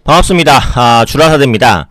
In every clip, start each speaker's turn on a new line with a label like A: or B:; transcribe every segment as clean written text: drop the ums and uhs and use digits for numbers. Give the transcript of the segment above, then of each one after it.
A: 반갑습니다. 주라사드입니다.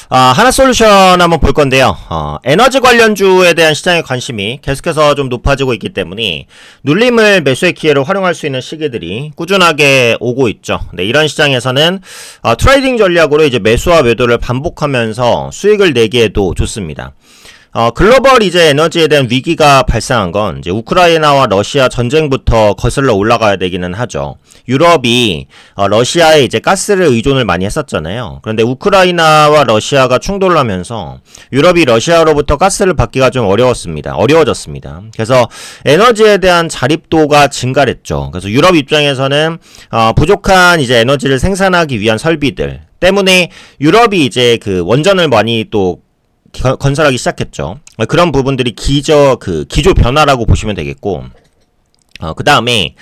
A: 하나솔루션 한번 볼 건데요. 에너지 관련주에 대한 시장의 관심이 계속해서 좀 높아지고 있기 때문에 눌림을 매수의 기회로 활용할 수 있는 시기들이 꾸준하게 오고 있죠. 네, 이런 시장에서는 트레이딩 전략으로 이제 매수와 매도를 반복하면서 수익을 내기에도 좋습니다. 글로벌 이제 에너지에 대한 위기가 발생한 건 이제 우크라이나와 러시아 전쟁부터 거슬러 올라가야 되기는 하죠. 유럽이 러시아에 이제 가스를 의존을 많이 했었잖아요. 그런데 우크라이나와 러시아가 충돌을 하면서 유럽이 러시아로부터 가스를 받기가 좀 어려워졌습니다. 그래서 에너지에 대한 자립도가 증가했죠. 그래서 유럽 입장에서는 부족한 이제 에너지를 생산하기 위한 설비들 때문에 유럽이 이제 그 원전을 많이 또 건설하기 시작했죠. 그런 부분들이 기조 변화라고 보시면 되겠고, 그 다음에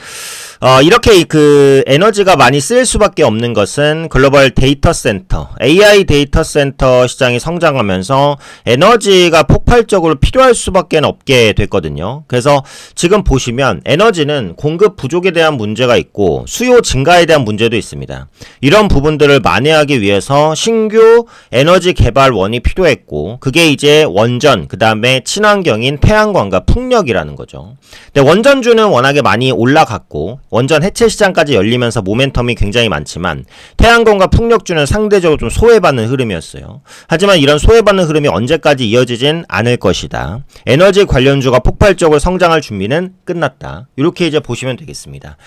A: 이렇게 그 에너지가 많이 쓰일 수밖에 없는 것은 글로벌 데이터 센터, AI 데이터 센터 시장이 성장하면서 에너지가 폭발적으로 필요할 수밖에 없게 됐거든요. 그래서 지금 보시면 에너지는 공급 부족에 대한 문제가 있고 수요 증가에 대한 문제도 있습니다. 이런 부분들을 만회하기 위해서 신규 에너지 개발원이 필요했고, 그게 이제 원전, 그 다음에 친환경인 태양광과 풍력이라는 거죠. 근데 원전주는 워낙에 많이 올라갔고 원전 해체 시장까지 열리면서 모멘텀이 굉장히 많지만 태양광과 풍력주는 상대적으로 좀 소외받는 흐름이었어요. 하지만 이런 소외받는 흐름이 언제까지 이어지진 않을 것이다. 에너지 관련주가 폭발적으로 성장할 준비는 끝났다. 이렇게 이제 보시면 되겠습니다.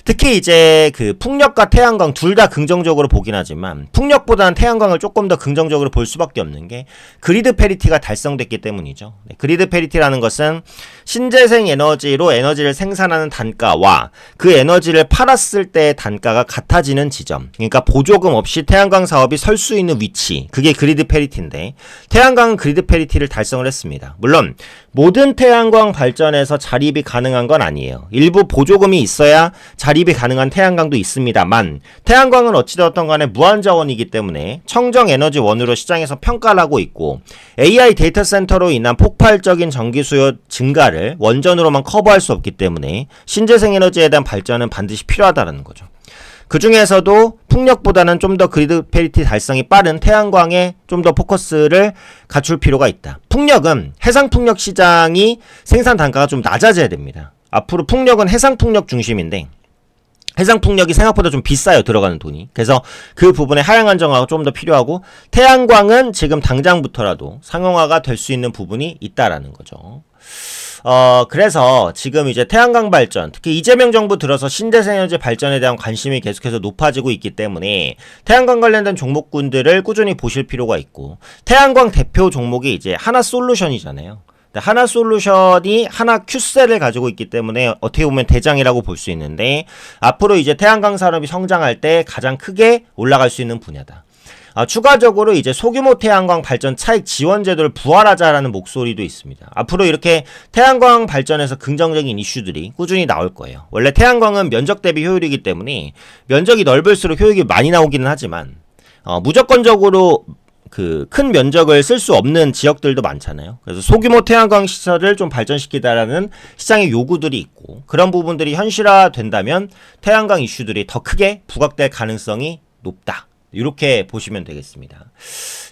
A: 특히 이제 그 풍력과 태양광 둘 다 긍정적으로 보긴 하지만 풍력보다는 태양광을 조금 더 긍정적으로 볼 수밖에 없는 게 그리드 패리티가 달성됐기 때문이죠. 네, 그리드 패리티라는 것은 신재생 에너지로 에너지를 생산하는 단가와 그 에너지를 팔았을 때의 단가가 같아지는 지점, 그러니까 보조금 없이 태양광 사업이 설 수 있는 위치, 그게 그리드 패리티인데 태양광은 그리드 패리티를 달성을 했습니다. 물론 모든 태양광 발전에서 자립이 가능한 건 아니에요. 일부 보조금이 있어야 자립이 가능한 태양광도 있습니다만 태양광은 어찌되었던 간에 무한자원이기 때문에 청정에너지원으로 시장에서 평가를 하고 있고 AI 데이터 센터로 인한 폭발적인 전기 수요 증가를 원전으로만 커버할 수 없기 때문에 신재생 에너지에 대한 발전은 반드시 필요하다는 거죠. 그 중에서도 풍력보다는 좀 더 그리드 패리티 달성이 빠른 태양광에 좀 더 포커스를 갖출 필요가 있다. 풍력은 해상풍력 시장이 생산 단가가 좀 낮아져야 됩니다. 앞으로 풍력은 해상풍력 중심인데 해상풍력이 생각보다 좀 비싸요, 들어가는 돈이. 그래서 그 부분에 하향 안정화가 좀 더 필요하고 태양광은 지금 당장부터라도 상용화가 될 수 있는 부분이 있다라는 거죠. 그래서 지금 이제 태양광 발전, 특히 이재명 정부 들어서 신재생 에너지 발전에 대한 관심이 계속해서 높아지고 있기 때문에 태양광 관련된 종목군들을 꾸준히 보실 필요가 있고, 태양광 대표 종목이 이제 하나솔루션이잖아요. 하나솔루션이 하나큐셀을 가지고 있기 때문에 어떻게 보면 대장이라고 볼 수 있는데, 앞으로 이제 태양광 산업이 성장할 때 가장 크게 올라갈 수 있는 분야다. 추가적으로 이제 소규모 태양광 발전 차익 지원 제도를 부활하자라는 목소리도 있습니다. 앞으로 이렇게 태양광 발전에서 긍정적인 이슈들이 꾸준히 나올 거예요. 원래 태양광은 면적 대비 효율이기 때문에 면적이 넓을수록 효율이 많이 나오기는 하지만 무조건적으로 그 큰 면적을 쓸 수 없는 지역들도 많잖아요. 그래서 소규모 태양광 시설을 좀 발전시키다라는 시장의 요구들이 있고, 그런 부분들이 현실화된다면 태양광 이슈들이 더 크게 부각될 가능성이 높다. 이렇게 보시면 되겠습니다.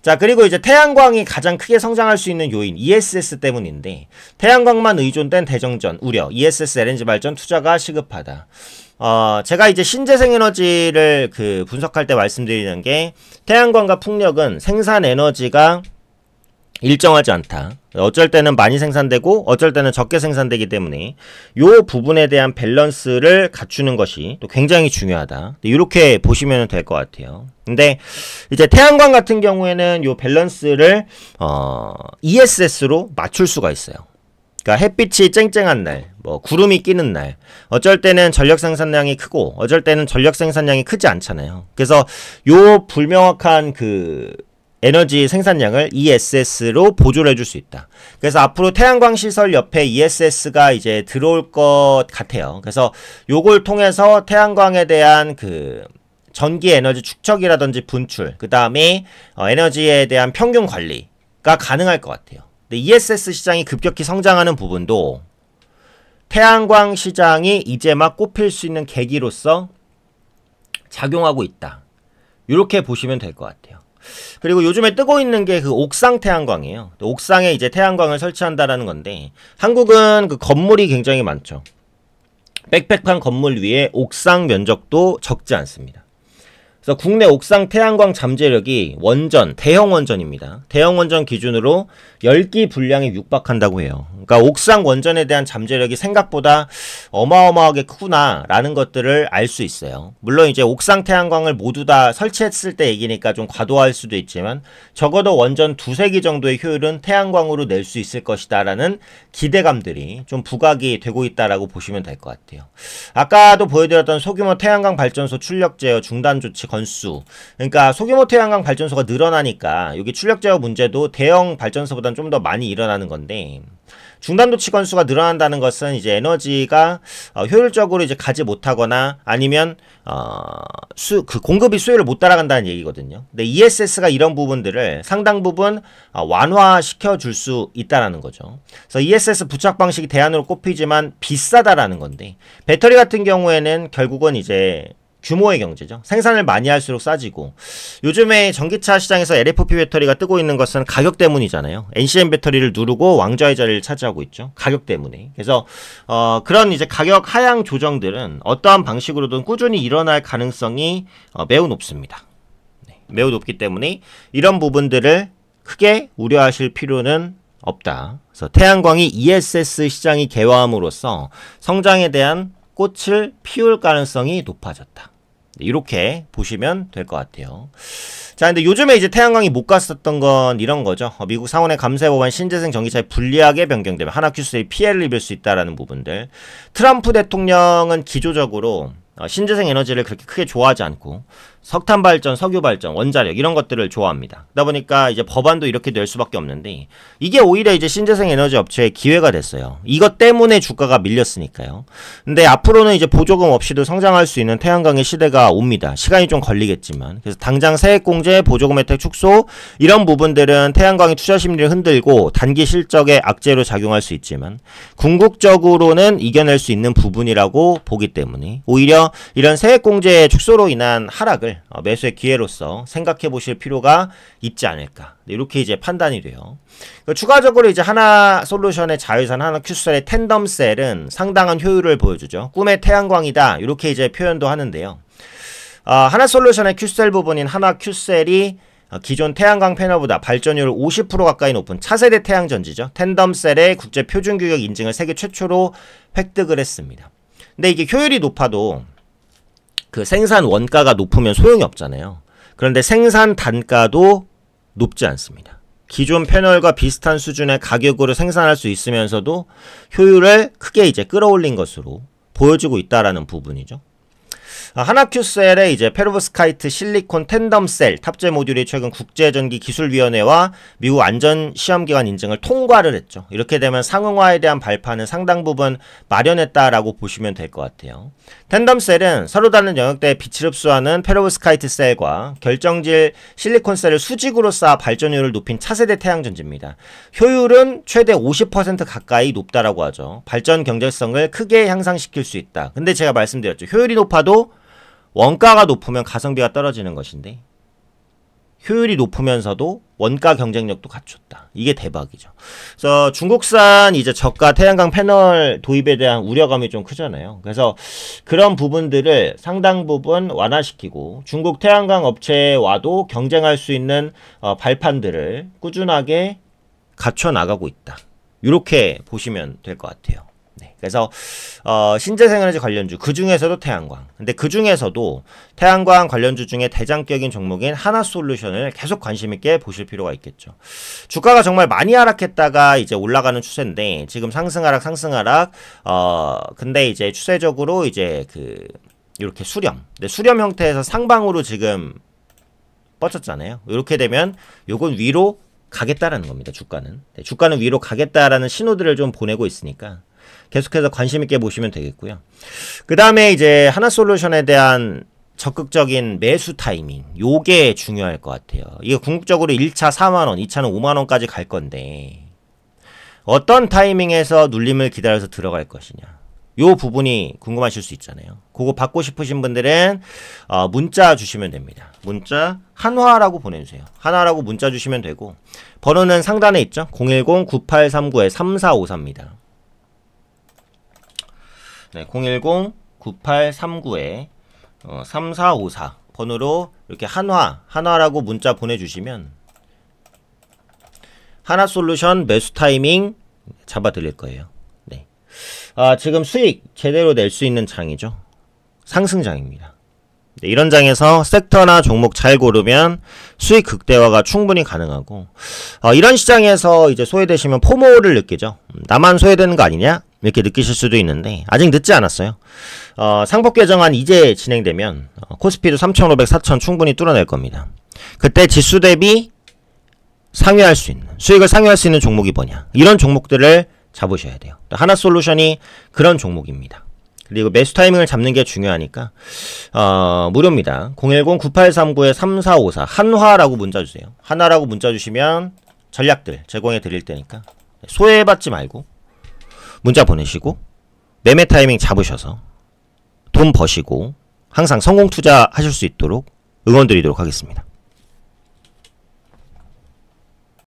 A: 자, 그리고 이제 태양광이 가장 크게 성장할 수 있는 요인 ESS 때문인데, 태양광만 의존된 대정전 우려, ESS LNG 발전 투자가 시급하다. 제가 이제 신재생 에너지를 분석할 때 말씀드리는 게, 태양광과 풍력은 생산 에너지가 일정하지 않다. 어쩔 때는 많이 생산되고 어쩔 때는 적게 생산되기 때문에 요 부분에 대한 밸런스를 갖추는 것이 또 굉장히 중요하다. 이렇게 보시면 될 것 같아요. 근데 이제 태양광 같은 경우에는 요 밸런스를 ESS로 맞출 수가 있어요. 그러니까 햇빛이 쨍쨍한 날, 뭐 구름이 끼는 날, 어쩔 때는 전력 생산량이 크고 어쩔 때는 전력 생산량이 크지 않잖아요. 그래서 요 불명확한 에너지 생산량을 ESS로 보조를 해줄 수 있다. 그래서 앞으로 태양광 시설 옆에 ESS가 이제 들어올 것 같아요. 그래서 요걸 통해서 태양광에 대한 전기 에너지 축적이라든지 분출, 그 다음에 에너지에 대한 평균 관리가 가능할 것 같아요. 근데 ESS 시장이 급격히 성장하는 부분도 태양광 시장이 이제 막 꼽힐 수 있는 계기로서 작용하고 있다. 이렇게 보시면 될 것 같아요. 그리고 요즘에 뜨고 있는 게 그 옥상 태양광이에요. 옥상에 이제 태양광을 설치한다라는 건데, 한국은 그 건물이 굉장히 많죠. 빽빽한 건물 위에 옥상 면적도 적지 않습니다. 그래서 국내 옥상 태양광 잠재력이 원전, 대형 원전입니다. 대형 원전 기준으로 10기 분량에 육박한다고 해요. 그러니까 옥상 원전에 대한 잠재력이 생각보다 어마어마하게 크구나 라는 것들을 알 수 있어요. 물론 이제 옥상 태양광을 모두 다 설치했을 때 얘기니까 좀 과도할 수도 있지만 적어도 원전 2~3기 정도의 효율은 태양광으로 낼 수 있을 것이다 라는 기대감들이 좀 부각이 되고 있다라고 보시면 될 것 같아요. 아까도 보여드렸던 소규모 태양광 발전소 출력 제어 중단 조치 건수, 그러니까 소규모 태양광 발전소가 늘어나니까 여기 출력 제어 문제도 대형 발전소보다는 좀 더 많이 일어나는 건데, 중단도치 건수가 늘어난다는 것은 이제 에너지가 효율적으로 이제 가지 못하거나 아니면 그 공급이 수요를 못 따라간다는 얘기거든요. 근데 ESS가 이런 부분들을 상당 부분 완화시켜 줄 수 있다라는 거죠. 그래서 ESS 부착 방식이 대안으로 꼽히지만 비싸다라는 건데, 배터리 같은 경우에는 결국은 이제 규모의 경제죠. 생산을 많이 할수록 싸지고, 요즘에 전기차 시장에서 LFP 배터리가 뜨고 있는 것은 가격 때문이잖아요. NCM 배터리를 누르고 왕좌의 자리를 차지하고 있죠. 가격 때문에. 그래서 그런 이제 가격 하향 조정들은 어떠한 방식으로든 꾸준히 일어날 가능성이 매우 높습니다. 네, 매우 높기 때문에 이런 부분들을 크게 우려하실 필요는 없다. 그래서 태양광이 ESS 시장이 개화함으로써 성장에 대한 꽃을 피울 가능성이 높아졌다. 이렇게 보시면 될 것 같아요. 자, 근데 요즘에 이제 태양광이 못 갔었던 건 이런 거죠. 미국 상원의 감사법안 신재생 전기차에 불리하게 변경되면 하나큐스의 피해를 입을 수 있다라는 부분들. 트럼프 대통령은 기조적으로 신재생 에너지를 그렇게 크게 좋아하지 않고 석탄 발전, 석유 발전, 원자력 이런 것들을 좋아합니다. 그러다 보니까 이제 법안도 이렇게 될 수밖에 없는데, 이게 오히려 이제 신재생 에너지 업체의 기회가 됐어요. 이것 때문에 주가가 밀렸으니까요. 근데 앞으로는 이제 보조금 없이도 성장할 수 있는 태양광의 시대가 옵니다. 시간이 좀 걸리겠지만. 그래서 당장 세액공제, 보조금 혜택 축소 이런 부분들은 태양광의 투자 심리를 흔들고 단기 실적에 악재로 작용할 수 있지만 궁극적으로는 이겨낼 수 있는 부분이라고 보기 때문에 오히려 이런 세액공제 축소로 인한 하락을 매수의 기회로서 생각해 보실 필요가 있지 않을까, 이렇게 이제 판단이 돼요. 추가적으로 이제 하나솔루션의 자회사 하나큐셀의 텐덤셀은 상당한 효율을 보여주죠. 꿈의 태양광이다, 이렇게 이제 표현도 하는데요. 하나솔루션의 큐셀 부분인 하나큐셀이 기존 태양광 패널보다 발전율 50% 가까이 높은 차세대 태양전지죠. 텐덤셀의 국제 표준 규격 인증을 세계 최초로 획득을 했습니다. 근데 이게 효율이 높아도 그 생산 원가가 높으면 소용이 없잖아요. 그런데 생산 단가도 높지 않습니다. 기존 패널과 비슷한 수준의 가격으로 생산할 수 있으면서도 효율을 크게 이제 끌어올린 것으로 보여지고 있다라는 부분이죠. 하나큐셀의 이제 페로브스카이트 실리콘 텐덤셀 탑재 모듈이 최근 국제전기기술위원회와 미국 안전시험기관 인증을 통과를 했죠. 이렇게 되면 상용화에 대한 발판은 상당 부분 마련했다라고 보시면 될 것 같아요. 텐덤셀은 서로 다른 영역대에 빛을 흡수하는 페로브스카이트 셀과 결정질 실리콘 셀을 수직으로 쌓아 발전율을 높인 차세대 태양전지입니다. 효율은 최대 50% 가까이 높다라고 하죠. 발전 경제성을 크게 향상시킬 수 있다. 근데 제가 말씀드렸죠. 효율이 높아도 원가가 높으면 가성비가 떨어지는 것인데, 효율이 높으면서도 원가 경쟁력도 갖췄다. 이게 대박이죠. 그래서 중국산 이제 저가 태양광 패널 도입에 대한 우려감이 좀 크잖아요. 그래서 그런 부분들을 상당 부분 완화시키고 중국 태양광 업체와도 경쟁할 수 있는 발판들을 꾸준하게 갖춰 나가고 있다. 이렇게 보시면 될 것 같아요. 네, 그래서 신재생에너지 관련주, 그 중에서도 태양광. 근데 그 중에서도 태양광 관련주 중에 대장격인 종목인 하나솔루션을 계속 관심있게 보실 필요가 있겠죠. 주가가 정말 많이 하락했다가 이제 올라가는 추세인데, 지금 상승하락 상승하락. 근데 이제 추세적으로 이제 이렇게 수렴. 근데 수렴 형태에서 상방으로 지금 뻗쳤잖아요. 이렇게 되면 요건 위로 가겠다라는 겁니다. 주가는. 네, 주가는 위로 가겠다라는 신호들을 좀 보내고 있으니까 계속해서 관심있게 보시면 되겠고요. 그 다음에 이제 하나솔루션에 대한 적극적인 매수 타이밍, 요게 중요할 것 같아요. 이게 궁극적으로 1차 4만원, 2차는 5만원까지 갈 건데 어떤 타이밍에서 눌림을 기다려서 들어갈 것이냐. 요 부분이 궁금하실 수 있잖아요. 그거 받고 싶으신 분들은 문자 주시면 됩니다. 문자 한화라고 보내주세요. 한화라고 문자 주시면 되고 번호는 상단에 있죠. 010-9839-3454입니다. 네, 010-9839-3454 번호로 이렇게 한화라고 문자 보내주시면 하나솔루션 매수 타이밍 잡아 드릴 거예요. 네. 지금 수익 제대로 낼 수 있는 장이죠. 상승장입니다. 네, 이런 장에서 섹터나 종목 잘 고르면 수익 극대화가 충분히 가능하고 이런 시장에서 이제 소외되시면 포모를 느끼죠. 나만 소외되는 거 아니냐? 이렇게 느끼실 수도 있는데 아직 늦지 않았어요. 상법 개정안 이제 진행되면 코스피도 3,500, 4,000 충분히 뚫어낼 겁니다. 그때 지수 대비 상회할 수 있는 수익을 상회할 수 있는 종목이 뭐냐? 이런 종목들을 잡으셔야 돼요. 하나솔루션이 그런 종목입니다. 그리고 매수 타이밍을 잡는 게 중요하니까 무료입니다. 010-9839-3454 한화라고 문자 주세요. 한화라고 문자 주시면 전략들 제공해 드릴 테니까 소외받지 말고 문자 보내시고 매매 타이밍 잡으셔서 돈 버시고 항상 성공 투자하실 수 있도록 응원 드리도록 하겠습니다.